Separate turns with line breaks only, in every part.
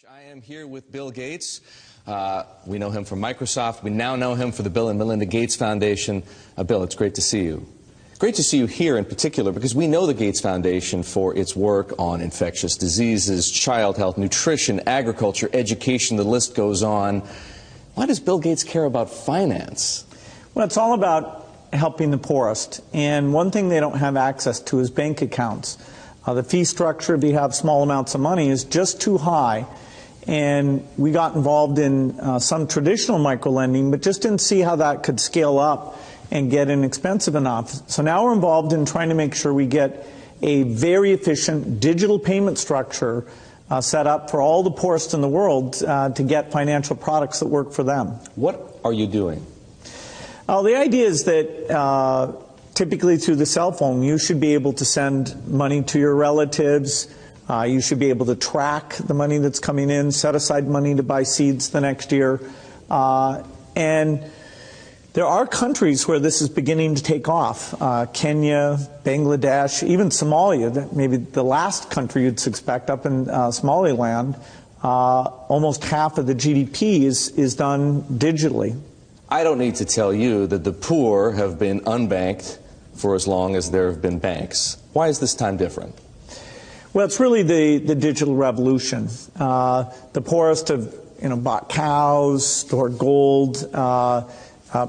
I am here with Bill Gates. We know him from Microsoft. We now know him for the Bill and Melinda Gates Foundation. Bill, it's great to see you. Great to see you here in particular because we know the Gates Foundation for its work on infectious diseases, child health, nutrition, agriculture, education, the list goes on. Why does Bill Gates care about finance?
Well, it's all about helping the poorest. And one thing they don't have access to is bank accounts. The fee structure, if you have small amounts of money, is just too high. And we got involved in some traditional microlending, but just didn't see how that could scale up and get inexpensive enough. So now we're involved in trying to make sure we get a very efficient digital payment structure set up for all the poorest in the world to get financial products that work for them.
What are you doing?
The idea is that typically through the cell phone, you should be able to send money to your relatives. You should be able to track the money that's coming in, set aside money to buy seeds the next year. And there are countries where this is beginning to take off. Kenya, Bangladesh, even Somalia, maybe the last country you'd suspect up in Somaliland. Almost half of the GDP is done digitally.
I don't need to tell you that the poor have been unbanked for as long as there have been banks. Why is this time different?
Well, it's really the digital revolution. The poorest have bought cows, stored gold,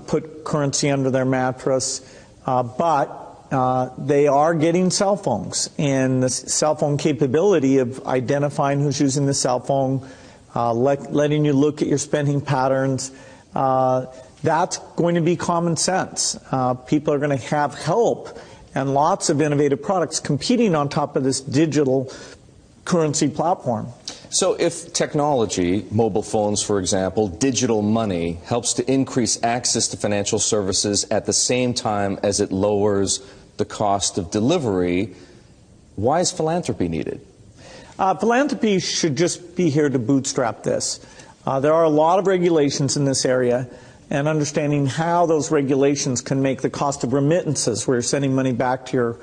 put currency under their mattress, but they are getting cell phones. And the cell phone capability of identifying who's using the cell phone, letting you look at your spending patterns, that's going to be common sense. People are going to have help and lots of innovative products competing on top of this digital currency platform.
So if technology, mobile phones for example, digital money, helps to increase access to financial services at the same time as it lowers the cost of delivery, why is philanthropy needed?
Philanthropy should just be here to bootstrap this. There are a lot of regulations in this area, and understanding how those regulations can make the cost of remittances, where you're sending money back to your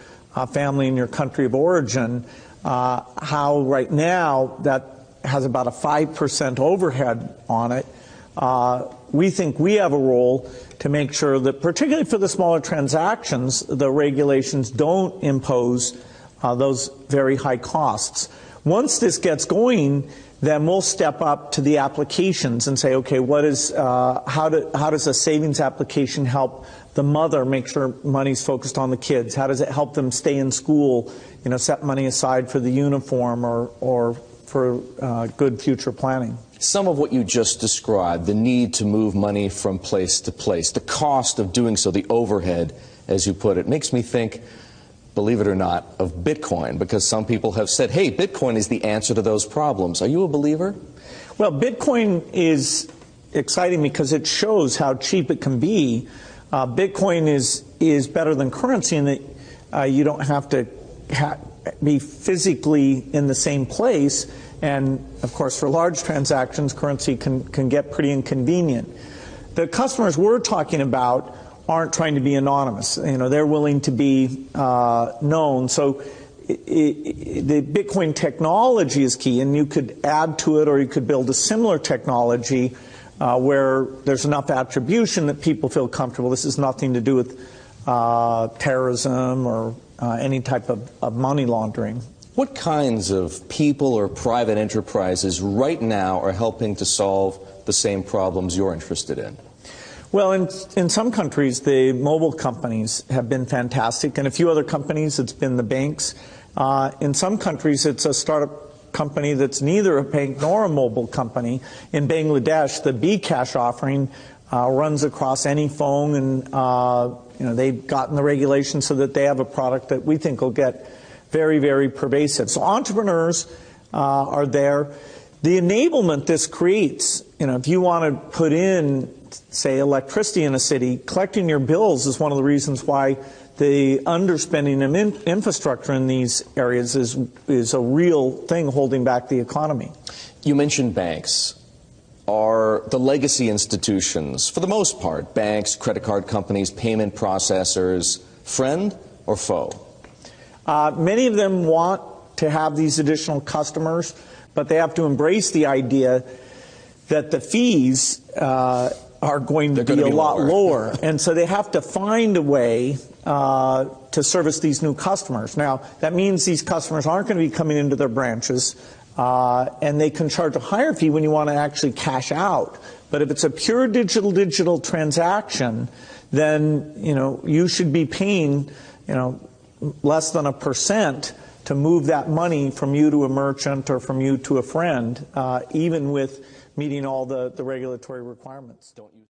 family in your country of origin, how right now that has about a 5% overhead on it. We think we have a role to make sure that, particularly for the smaller transactions, the regulations don't impose those very high costs. Once this gets going, then we'll step up to the applications and say, okay, how does a savings application help the mother make sure money's focused on the kids? How does it help them stay in school, set money aside for the uniform or for good future planning?
Some of what you just described, the need to move money from place to place, the cost of doing so, the overhead, as you put it, makes me think, believe it or not, of Bitcoin, because some people have said, hey, Bitcoin is the answer to those problems. Are you a believer?
Well, Bitcoin is exciting because it shows how cheap it can be. Bitcoin is better than currency in that you don't have to be physically in the same place. And, of course, for large transactions, currency can get pretty inconvenient. The customers we're talking about aren't trying to be anonymous. They're willing to be known. So the Bitcoin technology is key, and you could add to it or you could build a similar technology where there's enough attribution that people feel comfortable. This has nothing to do with terrorism or any type of money laundering.
What kinds of people or private enterprises right now are helping to solve the same problems you're interested in?
Well, in some countries, the mobile companies have been fantastic. In a few other companies, it's been the banks. In some countries, it's a startup company that's neither a bank nor a mobile company. In Bangladesh, the bKash offering runs across any phone, and they've gotten the regulations so that they have a product that we think will get very, very pervasive. So entrepreneurs are there. The enablement this creates, if you want to put in, say, electricity in a city, collecting your bills is one of the reasons why the underspending of infrastructure in these areas is a real thing holding back the economy.
You mentioned banks. Are the legacy institutions, for the most part, banks, credit card companies, payment processors, friend or foe?
Many of them want to have these additional customers, but they have to embrace the idea that the fees are going to be a lot lower. And so they have to find a way to service these new customers. Now, that means these customers aren't going to be coming into their branches, and they can charge a higher fee when you want to actually cash out. But if it's a pure digital transaction, then, you should be paying, less than 1% to move that money from you to a merchant or from you to a friend, even with meeting all the regulatory requirements.